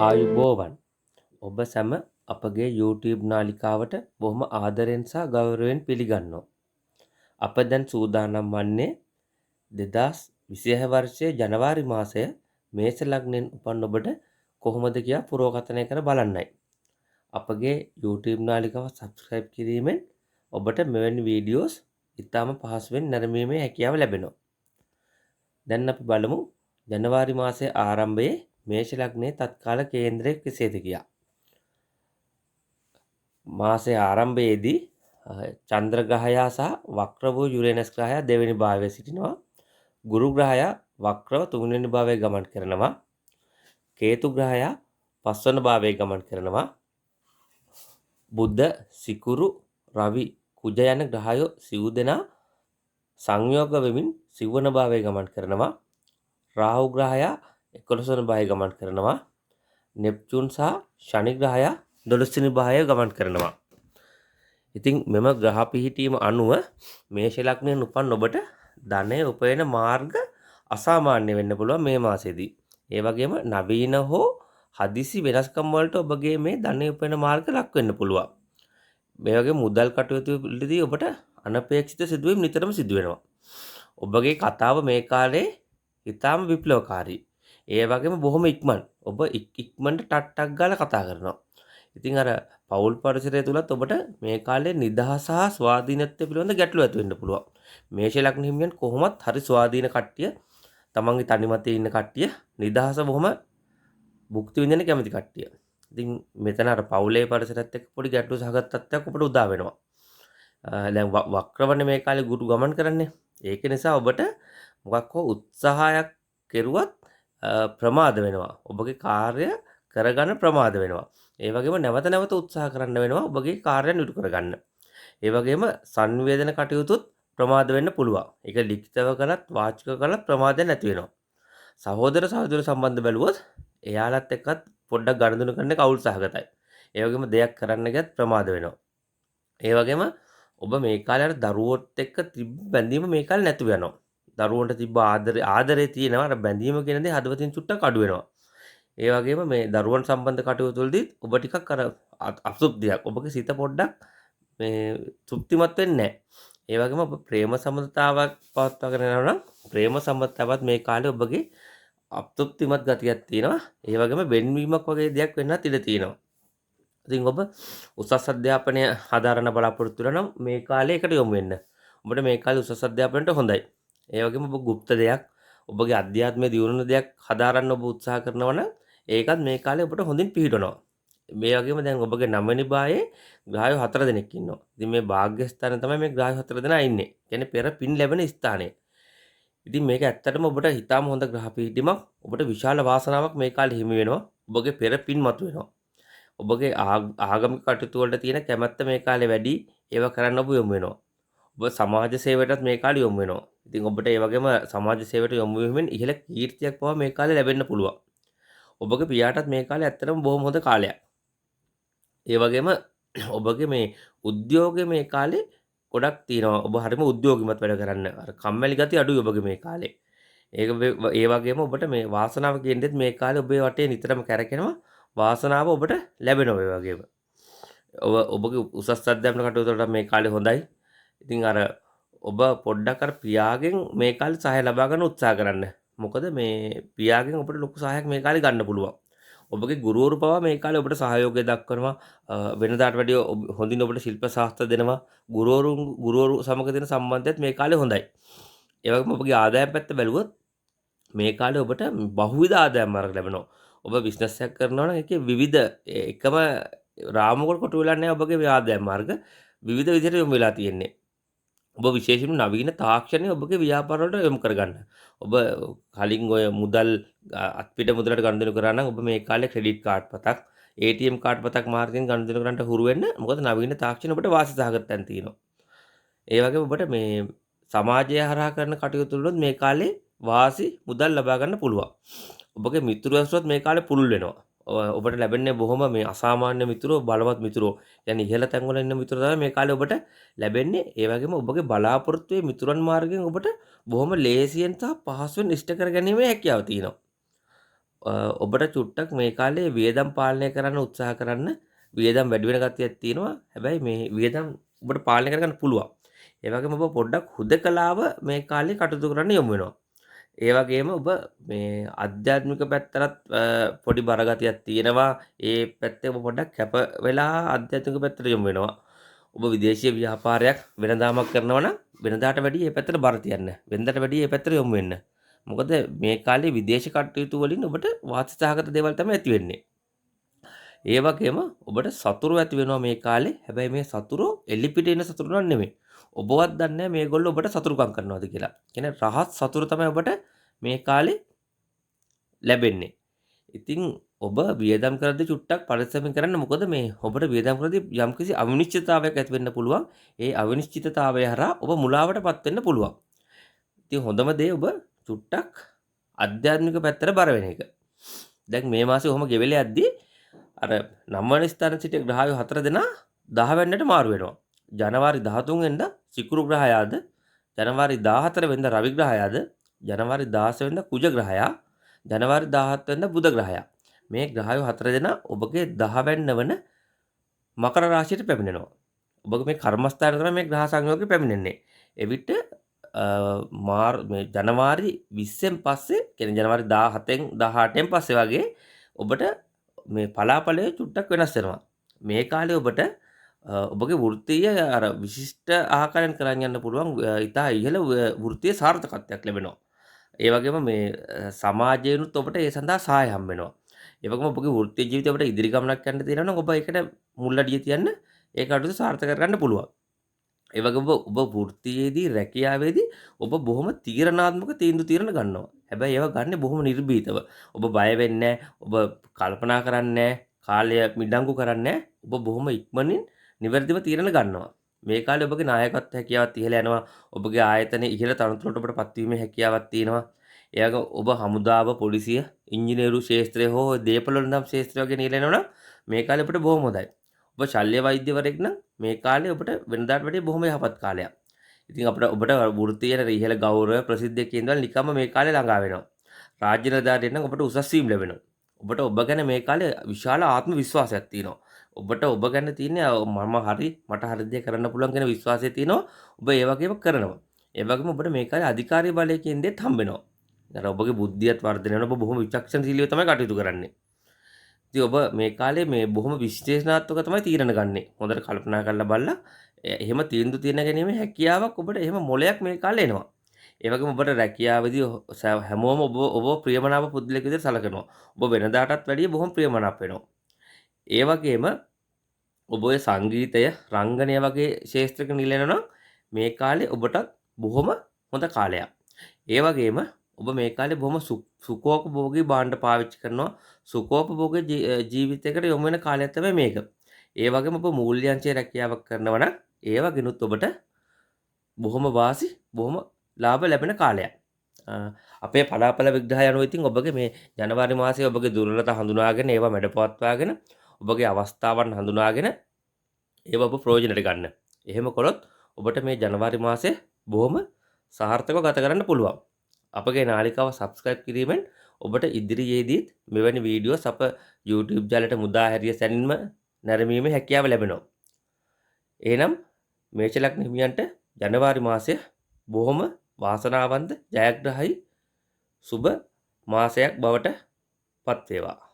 ආයුබෝවන් ඔබ සැම අපගේ YouTube නාලිකාවට බොහොම ආදරෙන් සහ ගෞරවයෙන් පිළිගන්නවා. අප දැන් සූදානම් වන්නේ 2026 වර්ෂයේ ජනවාරි මාසය මේෂ ලග්නයෙන් උපන් ඔබට කොහොමද කියා පුරෝකථනය කර බලන්නයි. අපගේ YouTube නාලිකාව subscribe කිරීමෙන් ඔබට මෙවැනි වීඩියෝස් ඉතාම පහසුවෙන් නැරඹීමේ හැකියාව ලැබෙනවා. දැන් අපි බලමු ජනවාරි මාසයේ ආරම්භයේ මේෂ ලග්නයේ තත්කාල කේන්ද්‍රය කෙසේද කියා. මාසයේ ආරම්භයේදී චන්ද්‍ර ග්‍රහයා සහ වක්‍ර වූ යුරේනස් ග්‍රහයා දෙවෙනි භාවයේ සිටිනවා. ගුරු ග්‍රහයා වක්‍රව තුන්වෙනි භාවයේ ගමන් කරනවා. කේතු ග්‍රහයා පස්වන භාවයේ ගමන් කරනවා. බුධ, සිකුරු, රවි, කුජ යන ග්‍රහයෝ සිව් දෙනා සංයෝග වෙමින් සිව්වන භාවයේ ගමන් කරනවා. රාහු ග්‍රහයා 11 වන භාවයේ ගමන් කරනවා. නෙප්චූන් සහ ශනි ග්‍රහයා 12 වෙනි භාවයේ ගමන් කරනවා. ඉතින් මෙම ග්‍රහ පිහිටීම අනුව මේෂ ලග්නයෙන් උපන් ඔබට ධනය උපයන මාර්ග අසාමාන්‍ය වෙන්න පුළුවන් මේ මාසෙදී. ඒ වගේම නවීන හෝ හදිසි වෙනස්කම් වලට ඔබගේ මේ ධනය උපයන මාර්ග ලක් වෙන්න පුළුවන්. මේ වගේ මුදල් කටයුතු වලදී ඔබට අනපේක්ෂිත සිදුවීම් නිතරම සිදු වෙනවා. ඔබගේ කතාව මේ කාලේ ඉතාම විප්ලවකාරී. ඒ වගේම බොහොම ඉක්මන්. ඔබ ඉක්මනට ටක් ගාලා කතා කරනවා. ඉතින් අර පෞල් පරිසරය තුලත් ඔබට මේ කාලේ නිදහස සහ ස්වාධීනත්වය පිළිබඳ ගැටලු ඇති වෙන්න පුළුවන්. මේෂ ලග්න හිමියන් කොහොමත් හරි ස්වාධීන කට්ටිය, තමන්ගේ තනිමතේ ඉන්න කට්ටිය, නිදහස බොහොම භුක්ති විඳින කැමති කට්ටිය. ඉතින් මෙතන අර පෞලේ පරිසරයත් එක්ක පොඩි ගැටලු සහගත තත්ත්වයක් ඔබට උදා වෙනවා. දැන් වක්‍රවන්නේ මේ කාලේ ගුරු ගමන් කරන්නේ. ඒක නිසා ඔබට මොකක් හෝ උත්සාහයක් කෙරුවත් ප්‍රමාද වෙනවා. ඔබගේ කාර්ය කරගන්න ප්‍රමාද වෙනවා. ඒ වගේම නැවත නැවත උත්සාහ කරන්න වෙනවා ඔබගේ කාර්යයන් ඉටු කරගන්න. ඒ වගේම සංවේදන කටයුතුත් ප්‍රමාද වෙන්න පුළුවන්. ඒක ලිඛිතව කළත් වාචිකව කළත් ප්‍රමාදයක් නැති වෙනවා. සහෝදර සහෝදර සම්බන්ධ බැලුවොත් එයාලත් එක්කත් පොඩ්ඩක් ගනුදෙනු කරන්න කවුල් සහගතයි. ඒ වගේම දෙයක් කරන්න ගියත් ප්‍රමාද වෙනවා. ඒ වගේම ඔබ මේ කාලේ දරුවොත් එක්ක තිබ්බ බැඳීම මේ කාලේ නැති වෙනවා. දරුවන්ට තිබ්බ ආදරේ තියෙනවා. අර බැඳීම කියන දේ හදවතින් චුට්ටක් අඩු වෙනවා. ඒ වගේම මේ දරුවන් සම්බන්ධ කටයුතු වලදී ඔබ ටිකක් අර අසුබ්දියක් ඔබගේ සිත පොඩ්ඩක් මේ තෘප්තිමත් වෙන්නේ නැහැ. ඒ වගේම ඔබ ප්‍රේම සම්බන්ධතාවක් පවත්වාගෙන යනවා නම් ප්‍රේම සම්බන්ධතාවත් මේ කාලේ ඔබගේ අතෘප්තිමත් ගතියක් තියෙනවා. ඒ වගේම වෙන්වීමක් වගේ දෙයක් වෙන්නත් ඉඩ තියෙනවා. ඉතින් ඔබ උසස් අධ්‍යාපනය හදාරන බලාපොරොත්තු වෙනවා නම් මේ කාලේ එකට යොමු වෙන්න. ඔබට මේ කාලේ උසස් අධ්‍යාපනයට හොඳයි. ඒ වගේම ඔබ গুপ্ত දෙයක් ඔබගේ අධ්‍යාත්මයේ දියුණුවන දෙයක් හදාරන්න ඔබ උත්සාහ කරනවා නම් ඒකත් මේ කාලේ ඔබට හොඳින් පිහිටනවා. මේ වගේම දැන් ඔබගේ 9 වෙනි භාවයේ ග්‍රහයෝ 4 දෙනෙක් ඉන්නවා. ඉතින් මේ භාග්‍ය ස්ථානේ තමයි මේ ග්‍රහයෝ 4 දෙනා ඉන්නේ. කියන්නේ පෙර පින් ලැබෙන ස්ථානය. ඉතින් මේක ඇත්තටම ඔබට හිතාම හොඳ ග්‍රහ පිහිටීමක්. ඔබට විශාල වාසනාවක් මේ කාලේ හිමි වෙනවා. ඔබගේ පෙර පින් මතුවෙනවා. ඔබගේ ආගමික කටයුතු වලට තියෙන කැමැත්ත මේ කාලේ වැඩි. ඒවා කරන්න ඔබ යොමු වෙනවා. ඔබ සමාජ සේවයටත් මේ කාලේ යොමු වෙනවා. ඉතින් ඔබට ඒ වගේම සමාජ සේවයට යොමු වීමෙන් ඉහළ කීර්තියක් පවා මේ කාලේ ලැබෙන්න පුළුවන්. ඔබගේ පියාටත් මේ කාලේ ඇත්තටම බොහොම හොඳ කාලයක්. ඒ වගේම ඔබගේ මේ උද්‍යෝගය මේ කාලේ ගොඩක් තියෙනවා. ඔබ හරිම උද්‍යෝගිමත් වැඩ කරන්න. අර කම්මැලි ගතිය අඩුයි ඔබගේ මේ කාලේ. ඒ වගේම ඔබට මේ වාසනාව කියන්නේත් මේ කාලේ ඔබේ වටේ නිතරම කැරකෙනවා. වාසනාව ඔබට ලැබෙනවා ඒ වගේම. ඔබගේ උසස් අධ්‍යාපන කටයුතු වලට මේ කාලේ හොඳයි. ඉතින් අර ඔබ පොඩ්ඩක් අර පියාගෙන් මේ කාලේ සහාය ලබා ගන්න උත්සාහ කරන්න. මොකද මේ පියාගෙන් ඔබට ලොකු සහායක් මේ කාලේ ගන්න පුළුවන්. ඔබගේ ගුරුවරු පවා මේ කාලේ ඔබට සහයෝගය දක්වනවා. වෙනදාට වැඩිය හොඳින් ඔබට ශිල්ප ශාස්ත්‍ර දෙනවා. ගුරුවරු සමග තියෙන සම්බන්ධයත් මේ කාලේ හොඳයි. ඒ වගේම ඔබගේ ආදායම් පැත්ත බැලුවොත් මේ කාලේ ඔබට බහුවිධ ආදායම් මාර්ග ලැබෙනවා. ඔබ බිස්නස් එකක් කරනවා නම් ඒකේ විවිධ එකම රාමුවකට කොටු වෙලා නැහැ ඔබගේ මේ ආදායම් මාර්ග. විවිධ විදිහට යොමු වෙලා තියෙන්නේ. ඔබ විශේෂයෙන්ම නවීන තාක්ෂණය ඔබගේ ව්‍යාපාර වලට යොමු කරගන්න. ඔබ කලින් ඔය මුදල් අත්පිට මුදලට ගනුදෙනු කරා නම් ඔබ මේ කාලේ ක්‍රෙඩිට් කාඩ් පතක්, ATM කාඩ් පතක් මාර්ගයෙන් ගනුදෙනු කරන්නට හුරු වෙන්න. මොකද නවීන තාක්ෂණ ඔබට වාසි සහගත තැන් තියෙනවා. ඒ වගේම ඔබට මේ සමාජය හරහා කරන කටයුතු වලත් මේ කාලේ වාසි මුදල් ලබා ගන්න පුළුවන්. ඔබගේ මිතුරු ඇසුරත් මේ කාලේ පුළුල් වෙනවා. ඔබට ලැබෙන්නේ බොහොම මේ අසාමාන්‍ය මිතුරෝ, බලවත් මිතුරෝ. يعني ඉහළ තැන්වල ඉන්න මිතුරෝ තමයි මේ කාලේ ඔබට ලැබෙන්නේ. ඒ වගේම ඔබගේ බලාපොරොත්තුවේ මිතුරන් මාර්ගයෙන් ඔබට බොහොම ලේසියෙන් සහ පහසුවෙන් ඉෂ්ට කර ගැනීමේ හැකියාව තියෙනවා. ඔබට චුට්ටක් මේ කාලේ වියදම් පාලනය කරන්න උත්සාහ කරන්න. වියදම් වැඩි වෙන ගතියක් තියෙනවා. හැබැයි මේ වියදම් ඔබට පාලනය කරගන්න පුළුවන්. ඒ වගේම ඔබ පොඩ්ඩක් හුදකලාව මේ කාලේ කටයුතු කරන්න යොමු වෙනවා. ඒ වගේම ඔබ මේ ආධ්‍යාත්මික පැත්තටත් පොඩි බරගතියක් තියෙනවා. ඒ පැත්තේ ඔබ පොඩ්ඩක් කැප වෙලා ආධ්‍යාත්මික පැත්තට යොමු වෙනවා. ඔබ විදේශීය ව්‍යාපාරයක් වෙනදාමක් කරනවා නම් වෙනදාට වැඩිය මේ පැත්තට බර තියන්න. වෙනදාට වැඩිය මේ පැත්තට යොමු වෙන්න. මොකද මේ කාලේ විදේශ කටයුතු වලින් ඔබට වාසි සහගත දේවල් තමයි ඇති වෙන්නේ. ඒ වගේම ඔබට සතුරු ඇති වෙනවා මේ කාලේ. හැබැයි මේ සතුරු එලිපිට එන සතුරු නන් නෙමෙයි. ඔබවත් දන්නේ නැහැ මේගොල්ලෝ ඔබට සතුරුකම් කරනවාද කියලා. කියන්නේ රහත් සතුරු තමයි ඔබට මේ කාලේ ලැබෙන්නේ. ඉතින් ඔබ වියදම් කරද්දී චුට්ටක් පරිස්සමින් කරන්න. මොකද මේ ඔබට වියදම් කරද්දී යම්කිසි අවිනිශ්චිතතාවයක් ඇති වෙන්න පුළුවන්. ඒ අවිනිශ්චිතතාවය හරහා ඔබ මුලාවටපත් වෙන්න පුළුවන්. ඉතින් හොඳම දේ ඔබ චුට්ටක් ආධ්‍යාත්මික පැත්තට බර වෙන එක. දැන් මේ මාසේ ඔහොම ගෙවෙලා යද්දී අර 9 වෙනි ස්ථානයේ සිට ග්‍රහයෝ 4 දෙනා 10 වෙනිට මාරු වෙනවා. ජනවාරි 13 වෙනිදා සිකුරු ග්‍රහයාද, ජනවාරි 14 වෙනිදා රවි ග්‍රහයාද, ජනවාරි 16 වෙනිදා කුජ ග්‍රහයා, ජනවාරි 17 වෙනිදා බුධ ග්‍රහයා. මේ ග්‍රහයෝ 4 දෙනා ඔබගේ 10 වෙනිද වන මකර රාශියට පැමිණෙනවා. ඔබගේ මේ කර්මස්ථානයේ තමයි මේ ග්‍රහ සංයෝගය පැමිණෙන්නේ. එවිට මේ ජනවාරි 20න් පස්සේ කියන්නේ ජනවාරි 17න් 18න් පස්සේ වගේ ඔබට මේ පලාපලය චුට්ටක් වෙනස් වෙනවා. මේ කාලේ ඔබට ඔබගේ වෘත්තීය අර විශිෂ්ට ආකාරයෙන් කරන් යන්න පුළුවන් ඉතා ඉහළ වෘත්තීය සාර්ථකත්වයක් ලැබෙනවා. ඒ වගේම මේ සමාජයෙන්ුත් ඔබට ඒ සඳහා සහාය හම්බ වෙනවා. ඒ වගේම ඔබගේ වෘත්තීය ජීවිතේ ඔබට ඉදිරි ගමනක් යන්න තියෙනවා නම් ඔබ ඒකට මුල් අඩිය තියන්න ඒ කටයුතු සාර්ථක කරගන්න පුළුවන්. ඒ වගේම ඔබ වෘත්තියේදී රැකියාවේදී ඔබ බොහොම තීරණාත්මක තීන්දුව ගන්නවා. හැබැයි ඒවා ගන්න බොහොම නිර්භීතව. ඔබ බය වෙන්නේ ඔබ කල්පනා කරන්නේ කාලය මිඩංගු කරන්නේ ඔබ බොහොම ඉක්මනින් නිවැරදිව තීරණ ගන්නවා. මේ කාලේ ඔබගේ නායකත්ව හැකියාවත් ඉහළ යනවා. ඔබගේ ආයතනයේ ඉහළ තනතුරට ඔබට පත්වීමේ හැකියාවක් තියෙනවා. ඒ වගේම ඔබ හමුදාව, පොලිසිය, ඉංජිනේරු ක්ෂේත්‍රය හෝ දේපළ වෙළඳාම් ක්ෂේත්‍රය වගේ නිල යනවා නම් මේ කාලේ ඔබට බොහොම හොඳයි. ඔබ ශල්‍ය වෛද්‍යවරයෙක් නම් මේ කාලේ ඔබට වෙනදාට වඩා බොහොම යහපත් කාලයක්. ඉතින් ඔබට වෘත්තීය ඉහළ ගෞරව ප්‍රසිද්ධිය කියන දේවල් නිකම්ම මේ කාලේ ළඟා වෙනවා. රාජ්‍ය නිලධාරියෙක් නම් ඔබට උසස් වීම ලැබෙනවා. ඔබට ඔබ ගැන මේ කාලේ විශාල ආත්ම විශ්වාසයක් තියෙනවා. ඔබට ඔබ ගැන තියෙන මම හරි මට හරි දේ කරන්න පුළුවන් කියන විශ්වාසය තියෙනවා. ඔබ ඒ වගේම කරනවා. ඒ වගේම ඔබට මේ කාලේ අධිකාරිය බලය කියන දේත් හම්බ වෙනවා. අර ඔබගේ බුද්ධියත් වර්ධනය වෙනවා. ඔබ බොහොම විචක්ෂණශීලීව තමයි කටයුතු කරන්නේ. ඉතින් ඔබ මේ කාලේ මේ බොහොම විශ්ලේෂණාත්මක තමයි තීරණ ගන්නෙ. හොඳට කල්පනා කරලා බලලා එහෙම තීන්දුව తీරන ගැනීම හැකියාවක් ඔබට එහෙම මොලයක් මේ කාලේ එනවා. ඒ වගේම ඔබට රැකියාවේදී හැමෝම ඔබ ප්‍රියමනාප පුද්ගලයෙක් විදිහට සැලකනවා. ඔබ වෙනදාටත් වැඩිය බොහොම ප්‍රියමනාප වෙනවා. ඒ වගේම ඔබ ඔය සංගීතය, රංගනය වගේ ක්ෂේත්‍රයක නිලනවා නම් මේ කාලේ ඔබටත් බොහොම හොඳ කාලයක්. ඒ වගේම ඔබ මේ කාලේ බොහොම සුඛෝපභෝගී භාණ්ඩ පාවිච්චි කරනවා. සුඛෝපභෝගී ජීවිතයකට යොමු වෙන කාලයක් තමයි මේක. ඒ වගේම ඔබ මූල්‍යාංශයේ රැකියාවක් කරනවා නම් ඒ වගේනුත් ඔබට බොහොම වාසි, බොහොම ලාභ ලැබෙන කාලයක්. අපේ පලාපල විග්‍රහය අනුව ඉතින් ඔබගේ මේ ජනවාරි මාසයේ ඔබගේ දුර්වලතා හඳුනාගෙන ඒවා මැඩපවත්වාගෙන ඔබගේ අවස්ථාවන් හඳුනාගෙන ඒව ඔබ ප්‍රයෝජනට ගන්න. එහෙම කළොත් ඔබට මේ ජනවාරි මාසය බොහොම සාර්ථකව ගත කරන්න පුළුවන්. අපගේ නාලිකාව සබස්ක්‍රයිබ් කිරීමෙන් ඔබට ඉදිරියේදීත් මෙවැනි වීඩියෝස් අප YouTube ජාලයට මුදා හැරිය සැනින්ම නැරඹීමේ හැකියාව ලැබෙනවා. එහෙනම් මේෂ ලග්න හිමියන්ට ජනවාරි මාසය බොහොම වාසනාවන්ත, ජයග්‍රහී සුබ මාසයක් බවට පත් වේවා.